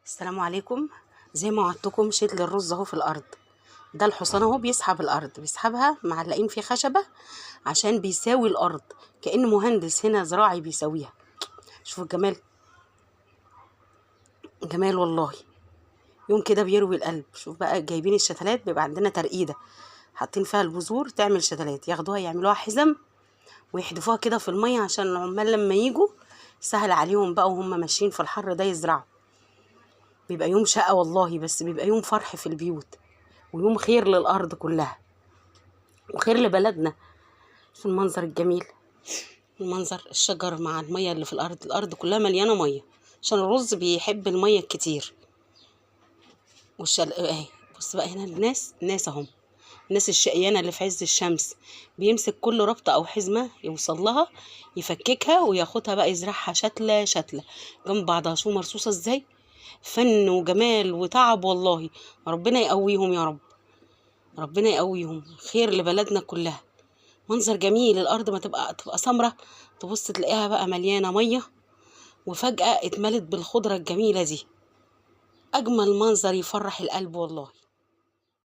السلام عليكم. زي ما وعدتكم شيت للرز اهو في الارض. ده الحصان اهو بيسحب الارض، بيسحبها معلقين في خشبه عشان بيساوي الارض، كأن مهندس هنا زراعي بيساويها. شوفوا الجمال، جمال والله. يوم كده بيروي القلب. شوف بقى، جايبين الشتلات، بيبقى عندنا ترقيده حاطين فيها البذور تعمل شتلات، ياخدوها يعملوها حزم ويحدفوها كده في الميه عشان العمال لما يجوا سهل عليهم بقى وهم ماشيين في الحر ده يزرعوا. بيبقى يوم شقة والله، بس بيبقى يوم فرح في البيوت ويوم خير للأرض كلها وخير لبلدنا. في المنظر الجميل، المنظر الشجر مع المية اللي في الأرض كلها مليانة مية عشان الرز بيحب المية الكتير. اهي بص بقى هنا الناس اهم، الناس الشقيانة اللي في عز الشمس بيمسك كل ربطة أو حزمة يوصل لها يفككها وياخدها بقى يزرعها شتلة شتلة جنب بعضها. شو مرصوصة ازاي، فن وجمال وتعب والله. ربنا يقويهم يا رب، ربنا يقويهم، خير لبلدنا كلها. منظر جميل، الارض ما تبقى سمرة، تبص تلاقيها بقى مليانه ميه وفجأة اتملت بالخضره الجميله دي. اجمل منظر يفرح القلب والله.